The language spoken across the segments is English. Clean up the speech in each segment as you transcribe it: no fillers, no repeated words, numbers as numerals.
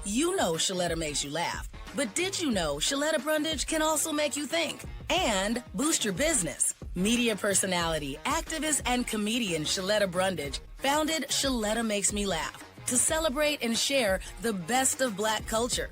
You know Shaletta makes you laugh, but did you know Shaletta Brundage can also make you think and boost your business? Media personality, activist, and comedian Shaletta Brundage founded Shaletta Makes Me Laugh to celebrate and share the best of Black culture.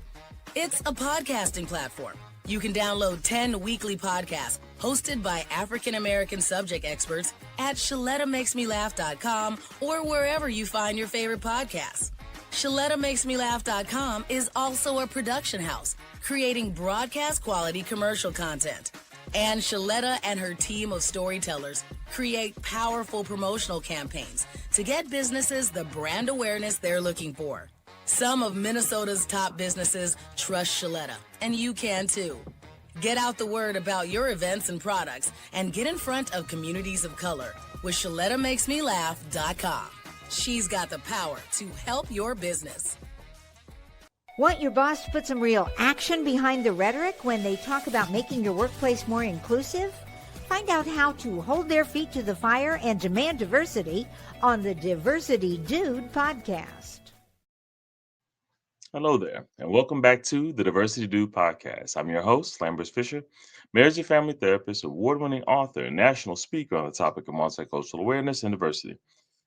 It's a podcasting platform. You can download 10 weekly podcasts hosted by African American subject experts at ShalettaMakesMeLaugh.com or wherever you find your favorite podcasts. ShalettaMakesMeLaugh.com is also a production house, creating broadcast quality commercial content. And Shaletta and her team of storytellers create powerful promotional campaigns to get businesses the brand awareness they're looking for. Some of Minnesota's top businesses trust Shaletta, and you can too. Get out the word about your events and products and get in front of communities of color with ShalettaMakesMeLaugh.com. She's got the power to help your business. Want your boss to put some real action behind the rhetoric when they talk about making your workplace more inclusive? Find out how to hold their feet to the fire and demand diversity on the Diversity Dude podcast. Hello there, and welcome back to the Diversity Dude podcast. I'm your host, Lambert Fisher, marriage and family therapist, award-winning author, and national speaker on the topic of multicultural awareness and diversity.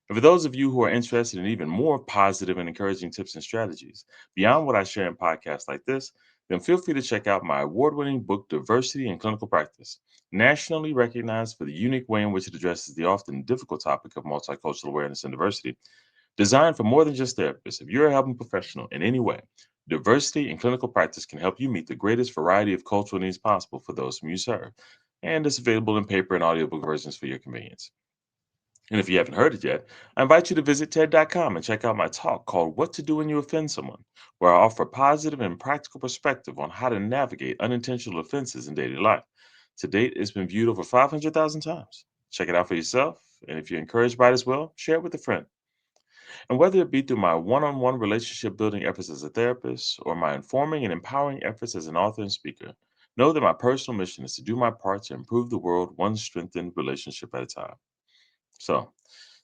And for those of you who are interested in even more positive and encouraging tips and strategies beyond what I share in podcasts like this, then feel free to check out my award-winning book, Diversity in Clinical Practice, nationally recognized for the unique way in which it addresses the often difficult topic of multicultural awareness and diversity. Designed for more than just therapists, if you're a helping professional in any way, Diversity in Clinical Practice can help you meet the greatest variety of cultural needs possible for those whom you serve. And it's available in paper and audiobook versions for your convenience. And if you haven't heard it yet, I invite you to visit TED.com and check out my talk called What to Do When You Offend Someone, where I offer positive and practical perspective on how to navigate unintentional offenses in daily life. To date, it's been viewed over 500,000 times. Check it out for yourself, and if you're encouraged by it as well, share it with a friend. And whether it be through my one-on-one relationship building efforts as a therapist or my informing and empowering efforts as an author and speaker, know that my personal mission is to do my part to improve the world one strengthened relationship at a time. So,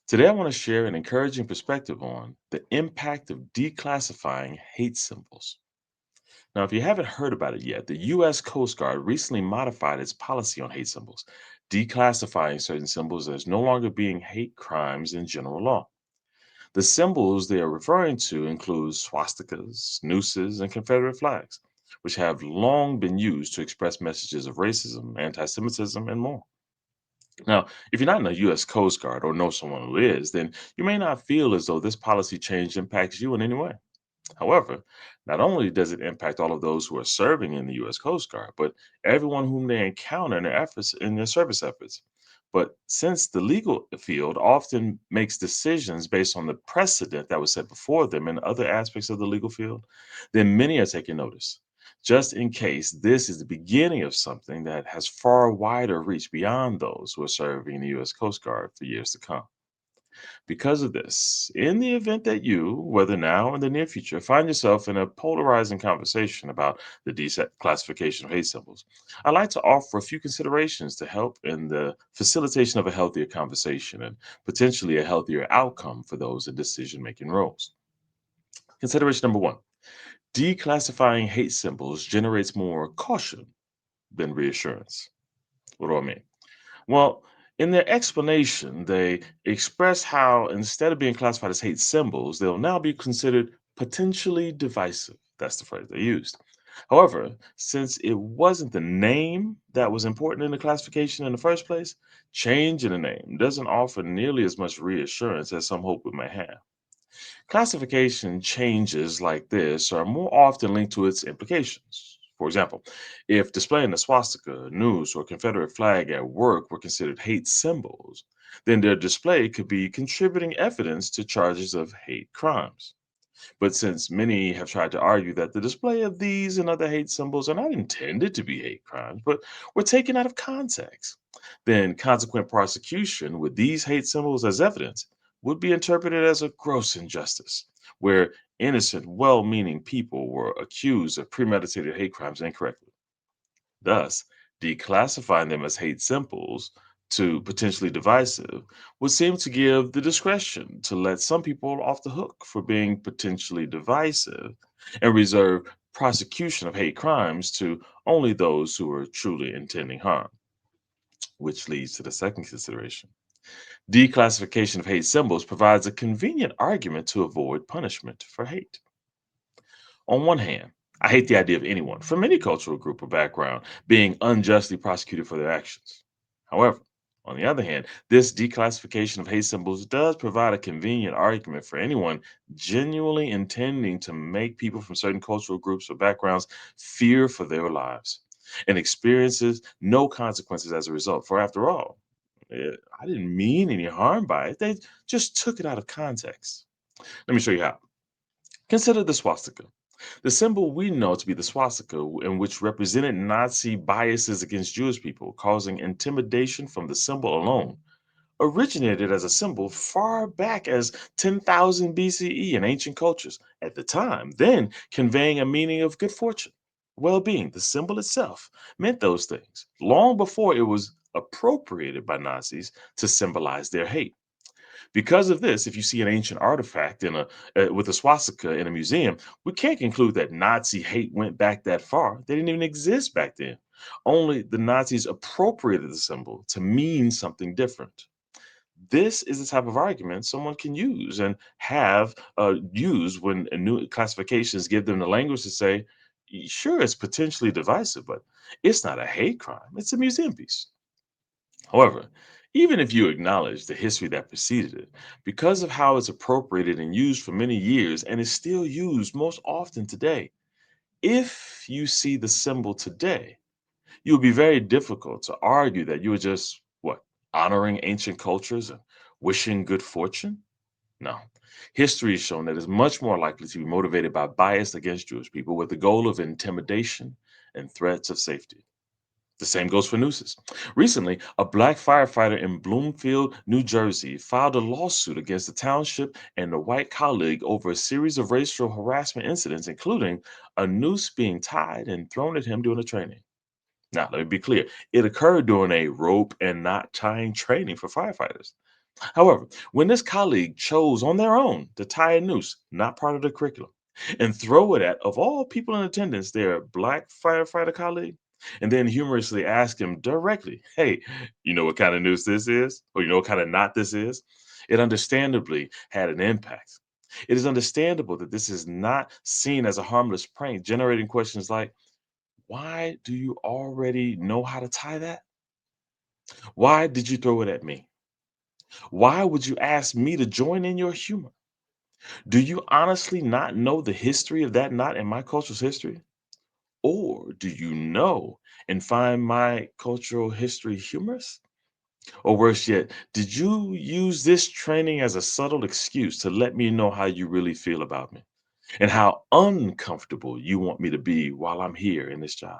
today I want to share an encouraging perspective on the impact of declassifying hate symbols. Now, if you haven't heard about it yet, the U.S. Coast Guard recently modified its policy on hate symbols, declassifying certain symbols as no longer being hate crimes in general law. The symbols they are referring to include swastikas, nooses, and Confederate flags, which have long been used to express messages of racism, anti Semitism, and more. Now, if you're not in the U.S. Coast Guard or know someone who is, then you may not feel as though this policy change impacts you in any way. However, not only does it impact all of those who are serving in the U.S. Coast Guard, but everyone whom they encounter in their service efforts. But since the legal field often makes decisions based on the precedent that was set before them in other aspects of the legal field, then many are taking notice. Just in case this is the beginning of something that has far wider reach beyond those who are serving in the U.S. Coast Guard for years to come. Because of this, in the event that you, whether now or in the near future, find yourself in a polarizing conversation about the declassification of hate symbols, I'd like to offer a few considerations to help in the facilitation of a healthier conversation and potentially a healthier outcome for those in decision making roles. Consideration number one: declassifying hate symbols generates more caution than reassurance. What do I mean? Well, in their explanation, they express how instead of being classified as hate symbols, they'll now be considered potentially divisive. That's the phrase they used. However, since it wasn't the name that was important in the classification in the first place, change in the name doesn't offer nearly as much reassurance as some hope it may have. Classification changes like this are more often linked to its implications. For example, if displaying a swastika, noose, or Confederate flag at work were considered hate symbols, then their display could be contributing evidence to charges of hate crimes. But since many have tried to argue that the display of these and other hate symbols are not intended to be hate crimes, but were taken out of context, then consequent prosecution with these hate symbols as evidence would be interpreted as a gross injustice, where innocent, well meaning people were accused of premeditated hate crimes incorrectly. Thus, declassifying them as hate symbols to potentially divisive would seem to give the discretion to let some people off the hook for being potentially divisive, and reserve prosecution of hate crimes to only those who are truly intending harm, which leads to the second consideration. Declassification of hate symbols provides a convenient argument to avoid punishment for hate. On one hand, I hate the idea of anyone from any cultural group or background being unjustly prosecuted for their actions. However, on the other hand, this declassification of hate symbols does provide a convenient argument for anyone genuinely intending to make people from certain cultural groups or backgrounds fear for their lives and experiences no consequences as a result. For after all, I didn't mean any harm by it. They just took it out of context. Let me show you how. Consider the swastika. The symbol we know to be the swastika, in which represented Nazi biases against Jewish people, causing intimidation from the symbol alone, originated as a symbol far back as 10,000 BCE in ancient cultures at the time, then conveying a meaning of good fortune, well being. The symbol itself meant those things long before it was appropriated by Nazis to symbolize their hate. Because of this, if you see an ancient artifact with a swastika in a museum, we can't conclude that Nazi hate went back that far. They didn't even exist back then. Only the Nazis appropriated the symbol to mean something different. This is the type of argument someone can use and have used when new classifications give them the language to say, sure, it's potentially divisive, but it's not a hate crime. It's a museum piece. However, even if you acknowledge the history that preceded it, because of how it's appropriated and used for many years and is still used most often today, if you see the symbol today, it will be very difficult to argue that you were just, what, honoring ancient cultures and wishing good fortune? No. History has shown that it's much more likely to be motivated by bias against Jewish people with the goal of intimidation and threats of safety. The same goes for nooses. Recently, a black firefighter in Bloomfield, New Jersey, filed a lawsuit against the township and a white colleague over a series of racial harassment incidents, including a noose being tied and thrown at him during the training. Now, let me be clear, it occurred during a rope and knot tying training for firefighters. However, when this colleague chose on their own to tie a noose, not part of the curriculum, and throw it at, of all people in attendance, their black firefighter colleague, and then humorously ask him directly, hey, you know what kind of noose this is? Or you know what kind of knot this is? It understandably had an impact. It is understandable that this is not seen as a harmless prank, generating questions like, why do you already know how to tie that? Why did you throw it at me? Why would you ask me to join in your humor? Do you honestly not know the history of that knot in my culture's history? Or do you know and find my cultural history humorous? Or worse yet, did you use this training as a subtle excuse to let me know how you really feel about me and how uncomfortable you want me to be while I'm here in this job?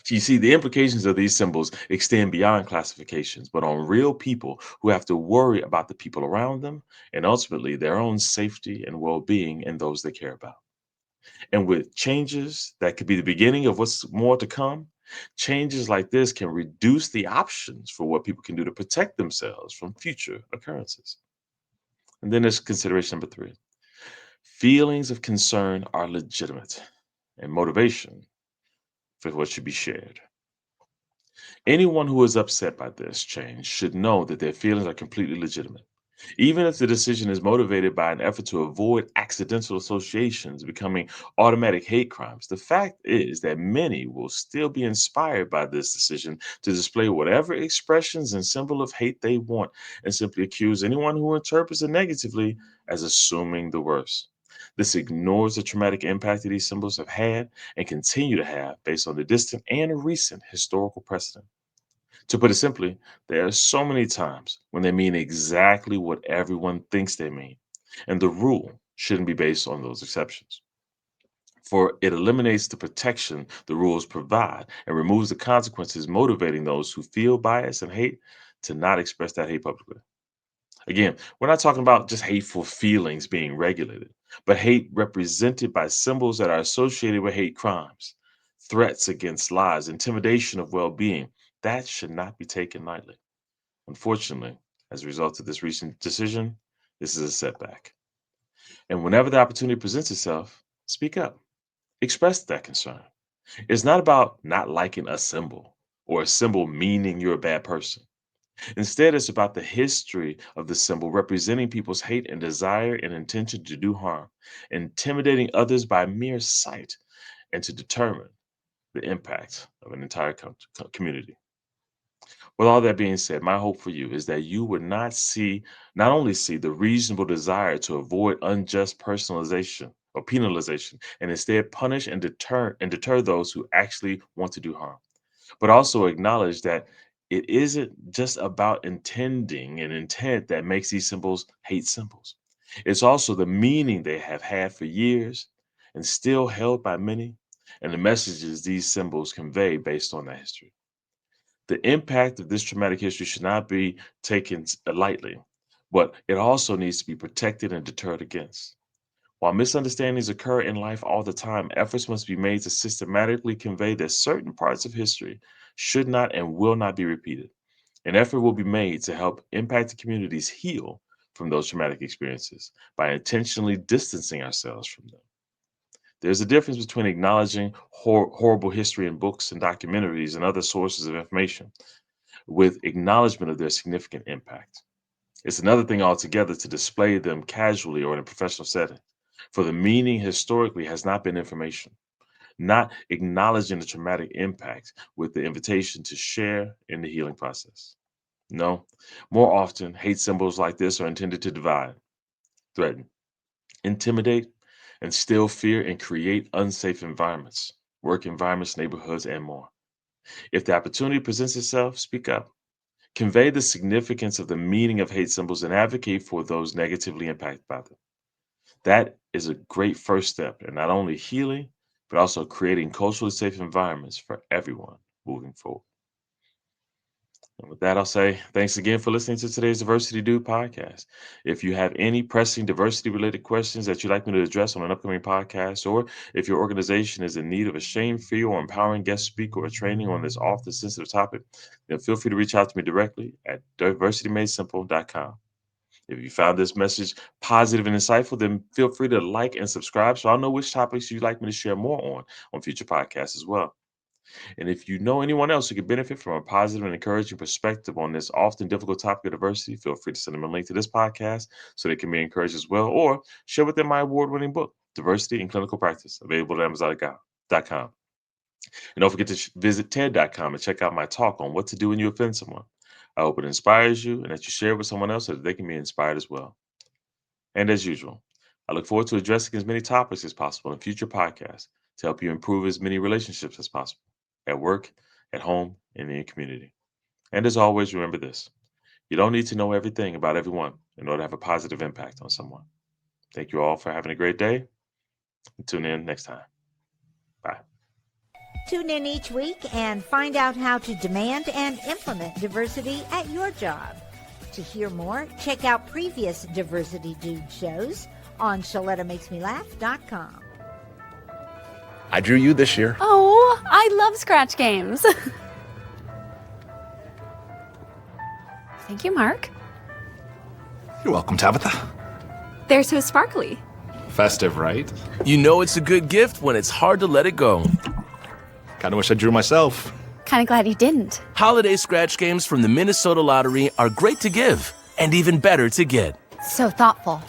So you see, the implications of these symbols extend beyond classifications, but on real people who have to worry about the people around them and ultimately their own safety and well being and those they care about. And with changes that could be the beginning of what's more to come, changes like this can reduce the options for what people can do to protect themselves from future occurrences. And then there's consideration number three. Feelings of concern are legitimate and motivation for what should be shared. Anyone who is upset by this change should know that their feelings are completely legitimate. Even if the decision is motivated by an effort to avoid accidental associations becoming automatic hate crimes, the fact is that many will still be inspired by this decision to display whatever expressions and symbol of hate they want and simply accuse anyone who interprets it negatively as assuming the worst. This ignores the traumatic impact that these symbols have had and continue to have based on the distant and recent historical precedent. To put it simply, there are so many times when they mean exactly what everyone thinks they mean, and the rule shouldn't be based on those exceptions. For it eliminates the protection the rules provide and removes the consequences motivating those who feel bias and hate to not express that hate publicly. Again, we're not talking about just hateful feelings being regulated, but hate represented by symbols that are associated with hate crimes, threats against lives, intimidation of well being. That should not be taken lightly. Unfortunately, as a result of this recent decision, this is a setback. And whenever the opportunity presents itself, speak up. Express that concern. It's not about not liking a symbol or a symbol meaning you're a bad person. Instead, it's about the history of the symbol representing people's hate and desire and intention to do harm, intimidating others by mere sight, and to determine the impact of an entire community. With all that being said, my hope for you is that you would not only see the reasonable desire to avoid unjust personalization or penalization, and instead punish and deter those who actually want to do harm, but also acknowledge that it isn't just about intending and intent that makes these symbols hate symbols. It's also the meaning they have had for years and still held by many, and the messages these symbols convey based on that history. The impact of this traumatic history should not be taken lightly, but it also needs to be protected and deterred against. While misunderstandings occur in life all the time, efforts must be made to systematically convey that certain parts of history should not and will not be repeated. An effort will be made to help impacted communities heal from those traumatic experiences by intentionally distancing ourselves from them. There's a difference between acknowledging horrible history in books and documentaries and other sources of information with acknowledgement of their significant impact. It's another thing altogether to display them casually or in a professional setting, for the meaning historically has not been information, not acknowledging the traumatic impact with the invitation to share in the healing process. No, more often, hate symbols like this are intended to divide, threaten, intimidate, and still fear and create unsafe environments, work environments, neighborhoods, and more. If the opportunity presents itself, speak up. Convey the significance of the meaning of hate symbols and advocate for those negatively impacted by them. That is a great first step in not only healing, but also creating culturally safe environments for everyone moving forward. And with that, I'll say thanks again for listening to today's Diversity Dude podcast. If you have any pressing diversity related questions that you'd like me to address on an upcoming podcast, or if your organization is in need of a shame-free or empowering guest speaker or training on this often sensitive topic, then feel free to reach out to me directly at diversitymadesimple.com. If you found this message positive and insightful, then feel free to like and subscribe so I'll know which topics you'd like me to share more on future podcasts as well. And if you know anyone else who could benefit from a positive and encouraging perspective on this often difficult topic of diversity, feel free to send them a link to this podcast so they can be encouraged as well, or share with them my award-winning book, Diversity in Clinical Practice, available at Amazon.com. And don't forget to visit TED.com and check out my talk on what to do when you offend someone. I hope it inspires you and that you share it with someone else so that they can be inspired as well. And as usual, I look forward to addressing as many topics as possible in future podcasts to help you improve as many relationships as possible at work, at home, and in your community. And as always, remember this: you don't need to know everything about everyone in order to have a positive impact on someone. Thank you all for having a great day, and tune in next time. Bye. Tune in each week and find out how to demand and implement diversity at your job. To hear more, check out previous Diversity Dude shows on ShalettaMakesMeLaugh.com. I drew you this year. Oh, I love scratch games. Thank you, Mark. You're welcome, Tabitha. They're so sparkly. Festive, right? You know it's a good gift when it's hard to let it go. Kinda wish I drew myself. Kinda glad you didn't. Holiday scratch games from the Minnesota Lottery are great to give and even better to get. So thoughtful.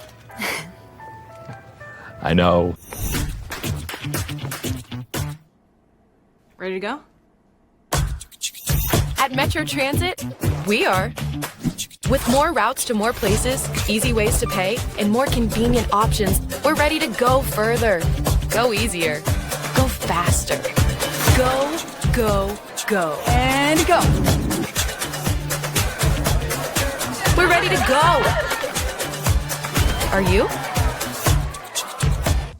I know. Ready to go? At Metro Transit, we are. With more routes to more places, easy ways to pay, and more convenient options, we're ready to go further. Go easier. Go faster. Go, go, go. And go. We're ready to go. Are you?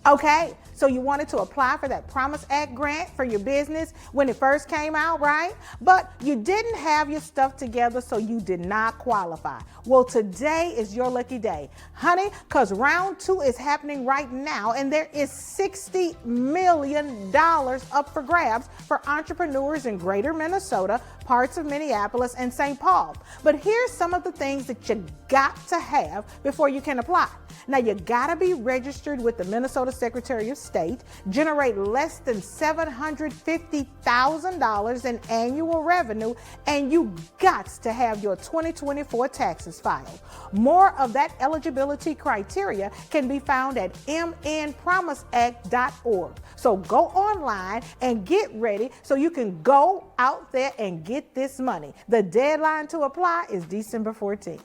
Okay, so you wanted to apply for that Promise Act grant for your business when it first came out, right? But you didn't have your stuff together, so you did not qualify. Well, today is your lucky day, honey, because round 2 is happening right now, and there is $60 million up for grabs for entrepreneurs in greater Minnesota, parts of Minneapolis, and St. Paul. But here's some of the things that you got to have before you can apply. Now, you gotta be registered with the Minnesota Secretary of State. state, generate less than $750,000 in annual revenue, and you got to have your 2024 taxes filed. More of that eligibility criteria can be found at mnpromiseact.org. So go online and get ready so you can go out there and get this money. The deadline to apply is December 14th.